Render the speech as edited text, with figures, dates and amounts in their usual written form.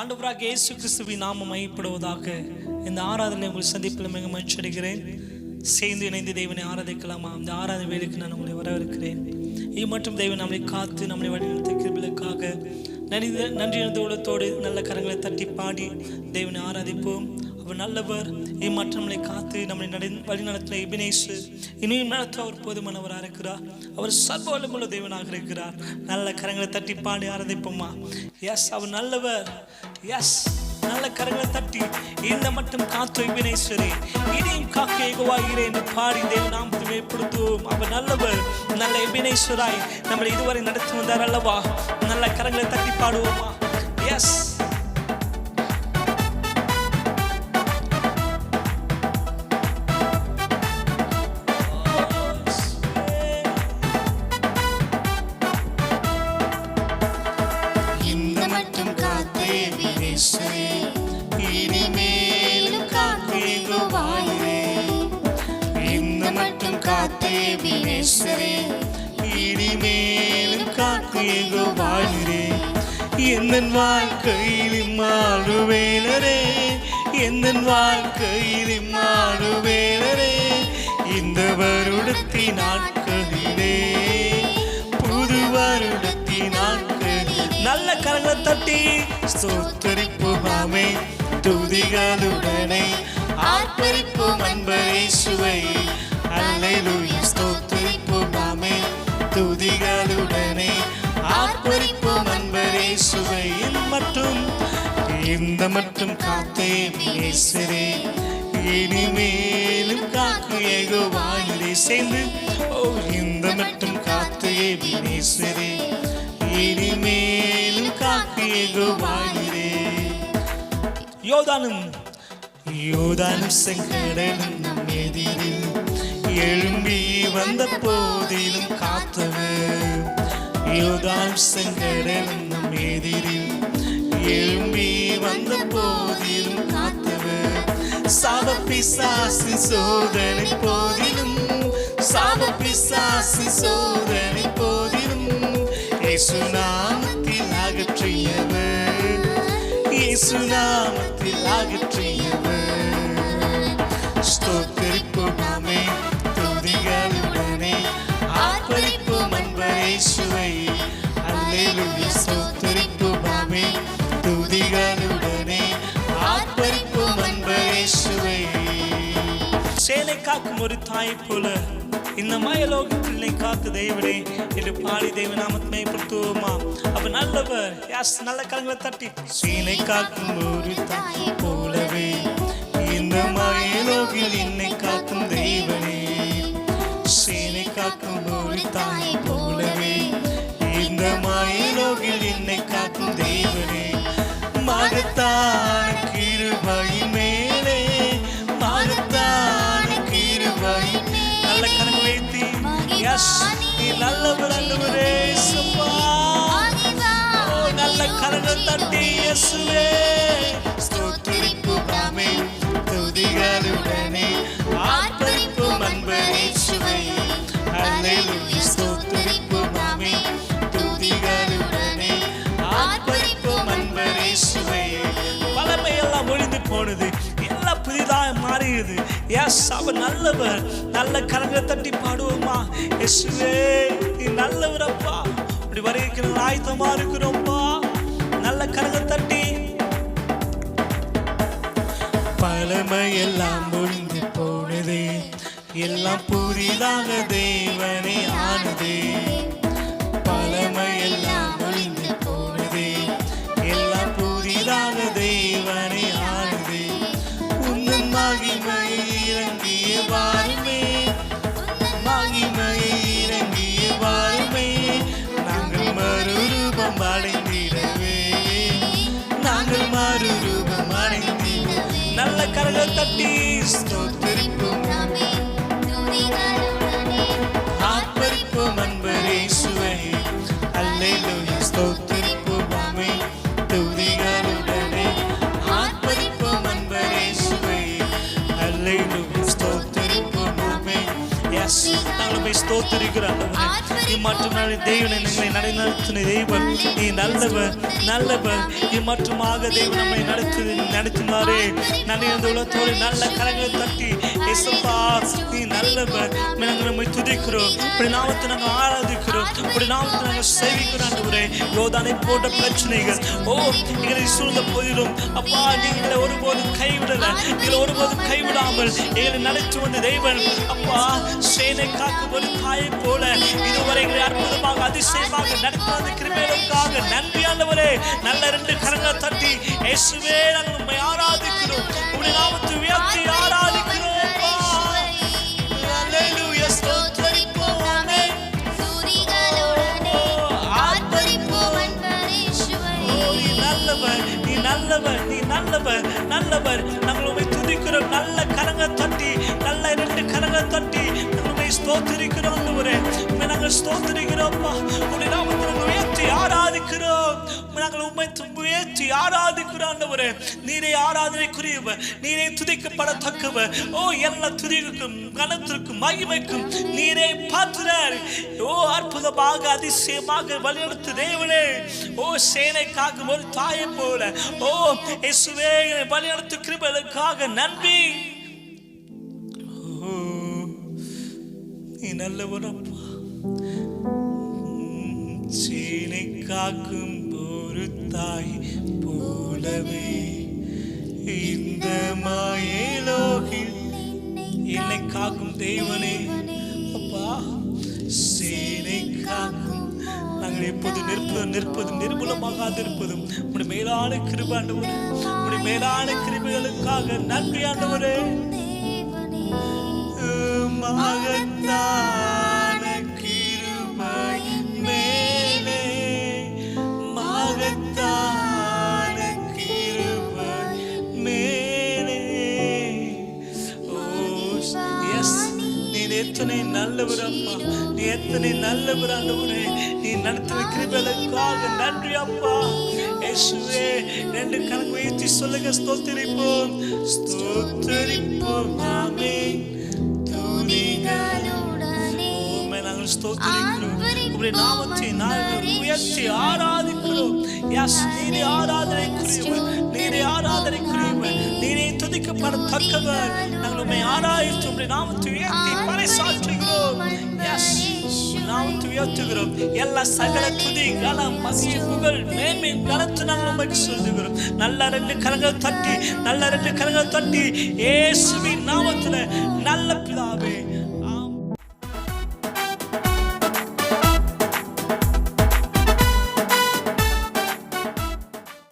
ஆண்டவராகிய இயேசு கிறிஸ்துவின் நாமம் மையப்படுவதாக. இந்த ஆராதனை உங்கள் சந்திப்பில் மிக மகிழ்ச்சி அடைகிறேன். சேர்ந்து இணைந்து தேவனை ஆராதிக்கலாமா? இந்த ஆராதனை வேலைக்கு நான் உங்களை வரவேற்கிறேன். மற்றும் தெய்வம் நம்மை காத்து நம்மளை வழிநடத்த கிருபைகளுக்காக நன்றி உள்ளத்தோடு நல்ல கரங்களை தட்டி பாடி தேவனை ஆராதிப்போம். அவர் நல்லவர். மற்றும் நம்மளை காத்து நம்மளை வழிநடத்தின எபினேசு இனியும் நடத்த அவர் போதுமானவராக இருக்கிறார். அவர் சர்வவல்லமையுள்ள தேவனாக இருக்கிறார். நல்ல கரங்களை தட்டி பாடி ஆராதிப்போமா? எஸ், அவர் நல்லவர். எஸ், நல்ல கரங்களை தட்டி இந்த மட்டும் காத்து எபினேஸ்வரே இனியும் காக்க யெகோவாயிரே என்று பாடி தேவ நாமத்தை மேம்படுத்துவோம். அவர் நல்லவர். நல்ல எபினேஸ்வராய் நம்மளை இதுவரை நடத்தி வந்தார் அல்லவா? நல்ல கரங்களை தட்டி பாடுவோமா? எஸ், இனிமேலும் காத்தே யெகோவாயிரே, இந்த மட்டும் காத்தே எபினேசரே, இனிமேலும் காத்தே யெகோவாயிரே. எந்தன் வாழ்க்கையில் இம்மாறுவேலரே, எந்தன் வாழ்க்கையில் இம்மாறுவேலரே, இந்த வருடத்தின் நாட்களிலே, புது வருடத்தின் நாட்களிலே நல்ல கரங்களை தட்டி ஸ்தோத்திரிப்போமே துதிகளுடனே, ஆர்ப்பரிப்போம் அன்பரேசுவை. அல்லேலூயா. ஸ்தோத்திரிப்போமே துதிகளுடனே, ஆர்ப்பரிப்போம் அன்பரேசுவை. இந்த மட்டும் காத்தே எபினேசரே, இனிமேலும் காக்கு யெகோவாயிரே. சேர்ந்து இந்த மட்டும் காத்தே எபினேசரே, இனிமேலும் காக்கு யெகோவாயிரே. யோர்தானும் செங்கடலும் நம் எதிரில் எழும்பி வந்த போதிலும் காத்தவர். யோர்தானும் செங்கடலும் நம் எதிரில் எழும்பி வந்த போதிலும் காத்தவர். சாபப்பிசாசின் சோதனை போதிலும், சாபப்பிசாசின் சோதனை போதிலும் இயேசு நாமத்தில் அகற்றியவர், இயேசு நாமத்தில் அகற்றியவர். ஸ்தோத்திரிப்போமே துதிகளுடனே, ஆர்ப்பரிப்போம் அன்பரேசுவை. அல்லேலூயா. ஸ்தோத்திரிப்போமே துதிகளுடனே, ஆர்ப்பரிப்போம் அன்பரேசுவை. சேனை காக்கும் ஒரு தாயை போல இந்த மாயலோகத்தில் காத்து தேவனே என்று பாடி தேவ நாமத்தை மேம்படுத்துவோமா? அவர் நல்லவர். எஸ், நல்ல கரங்களை தட்டி சீனை காக்கும் ஒரு தாயை போலவே இந்த மாயலோகில் என்னை காக்கும் தேவனே. சீனை காக்கும் ஒரு தாயை போலவே இந்த மாயலோகில் என்னை காக்கும் தேவனே. மகத்தான கிருபையின் மேலே, மகத்தான கிருபையின் நல்ல கரங்களை வைத்து எஸ், நீ நல்லவர் ஆண்டவரே. சும்மா நல்ல கரங்களை தட்டி இயேசுவே ஸ்தோத்திரிப்போமே துதிகளுடனே, ஆர்ப்பரிப்போம் அன்பரேசுவை. அல்லேலூயா. ஸ்தோத்திரிப்போமே துதிகளுடனே, ஆர்ப்பரிப்போம் அன்பரேசுவை. பழமையெல்லாம் ஒழிந்து போனது, எல்லாம் புதிதாக மாறியது. எஸ், அவர் நல்லவர். நல்ல கரங்களை தட்டி பாடுவோமா? இயேசுவே நீ நல்லவரப்பா. இப்படி வரைக்கிற ஆயத்தமா இருக்கிறோம்ப்பா. நல்ல கரங்களை தட்டி பழமையெல்லாம் ஒழிந்து போனது, எல்லாம் புதிதாக தேவனே ஆனது. பழமையெல்லாம் ஒழிந்து போனது, எல்லாம் புதிதாக தேவனே ஆனது. உந்தன் மகிமை இறங்கிய வாருமே, மகிமை இறங்கிய வாருமே, நாங்கள் மறுரூபம் அடைந்திடவே, நாங்கள் மறுரூபம் அடைந்திடவே. நல்ல கரங்களை தட்டி ஸ்தோத்திரிப்போம், ஆர்ப்பரிப்போம் அன்பரேசுவை. அல்லேலூயா. ஸ்தோத்திரிப்போமே துதிகளுடனே, ஆர்ப்பரிப்போம் அன்பரேசுவை. அல்லேலூயா. ஸ்தோத்திரிப்போமே. எஸ், நாங்கள் ஸ்தோத்திரிக்கிறோம் ஆண்டவரே. மற்றும் தேவனை எங்களை நடத்தின தெய்வம் நீ நல்லவர் நல்லவர். மற்றுமாக தெய்வம் நம்மை நடத்தினாரே. நன்றி அந்த உலகத்தோடு நல்ல கரங்களை தட்டி இயேசுப்பா நீ நல்லவர். நாங்கள் நம்மை துதிக்கிறோம், இப்படி நாமத்தை நாங்கள் ஆராதிக்கிறோம், இப்படி நாமத்தை நாங்கள் சேவிக்கிறோம் ஆண்டவரே. யோதானை போட்ட பிரச்சனைகள் எங்களை சூழ்ந்த போதிலும் அப்பா நீங்களை ஒருபோதும் கைவிடல, எங்களை ஒருபோதும் கைவிடாமல் எங்களை நடத்தி வந்த தெய்வன் அப்பா சேனை காக்கும் ஒரு தாயை போல இதுவரை எங்களை அற்புதமாக அதிசயமாக நடத்தி வந்த கிருபைகளுக்காக நன்றி ஆண்டவரே. நல்ல ரெண்டு கரங்களை தட்டி இயேசுவே நாங்கள் உம்மை ஆராதிக்கிறோம், உம்முடைய நாமத்தை உயர்த்தி ஆராதிக்கிறோம். ஹல்லேலூயா ஸ்தோத்திரிப்போம் ஆமென். ஆர்ப்பரிப்போம் அன்பரேசுவே. நீ நல்லவர் நீ நல்லவர் நீ நல்லவர் நல்லவர். நாங்கள் உம்மை துதிக்கிறோம், நல்ல கரங்களை தட்டி நல்ல ரெண்டு கரங்களை தட்டி ஸ்தோத்திரிக்கிறோம் ஆண்டவரே. நாங்கள் ஸ்தோத்திரிக்கிறோம்ப்பா, உம்முடைய நாமத்தை நாங்கள் உயர்த்தி ஆராதிக்கிறோம், நாங்கள் உம்மை உயர்த்தி ஆராதிக்கிறோம் ஆண்டவரே. நீரே ஆராதனைக்குரியவர், நீரே துதிக்கப்படத்தக்கவர். எல்லா துதிக்கும் கனத்திற்கும் மகிமைக்கும் நீரே பாத்திரர். அற்புதமாக அதிசயமாக வழிநடத்து தேவனே. சேனை காக்கும் ஒரு தாயை போல இயேசுவே வழிநடத்து கிருபைகளுக்காக நன்றி. நீ நல்லவர் அப்பா. சேனை காக்கும் ஒரு தாய் போலவே இந்த மாயலோகில் என்னை காக்கும் தேவனே அப்பா. சேனை காக்கும் நாங்கள் எப்போது நிற்பதும் நிர்மூலமாகாதிருப்பதும் உடைய மேலான கிருபை ஆண்டவரே. உடைய மேலான கிருபைகளுக்காக நன்றி ஆண்டவரே. மகத்தான கிருபை மேலே மகத்தான கிருபை மேலே. நீ எத்தனை நல்லவர் அப்பா, நீ எத்தனை நல்லவர் ஆண்டவரே. நீ நடத்துகிற கிருபைகளுக்காக நன்றி அப்பா. இயேசுவே ரெண்டு கரங்களை உயர்த்தி சொல்லுங்க ஸ்தோத்திரிப்போம் ஸ்தோத்திரிப்போம் ஆமென். நாங்கள் ஸ்தோத்திரிக்கிறோம், உம்முடைய நாமத்தை நாங்கள் உயர்த்தி ஆராதிக்கிறோம். நீரே ஆராதனைக்குரியவர், நீரே ஆராதனைக்குரியவர், நீரே துதிக்கப்படத்தக்கவர். நாங்கள் உம்மை ஆராதித்து உம்முடைய நாமத்தை உயர்த்தி பறைசாற்றுகிறோம். நாமத்தை உயர்த்துகிறோம். எல்லா சகல துதி கனம் மகிமை புகழ் மேன்மை கனத்து நாங்கள் உம்மைக்கு சொல்லுகிறோம். நல்ல ரெண்டு கரங்களை தட்டி நல்ல ரெண்டு கரங்களை தட்டி இயேசுவின் நாமத்தில் நல்ல பிதாவே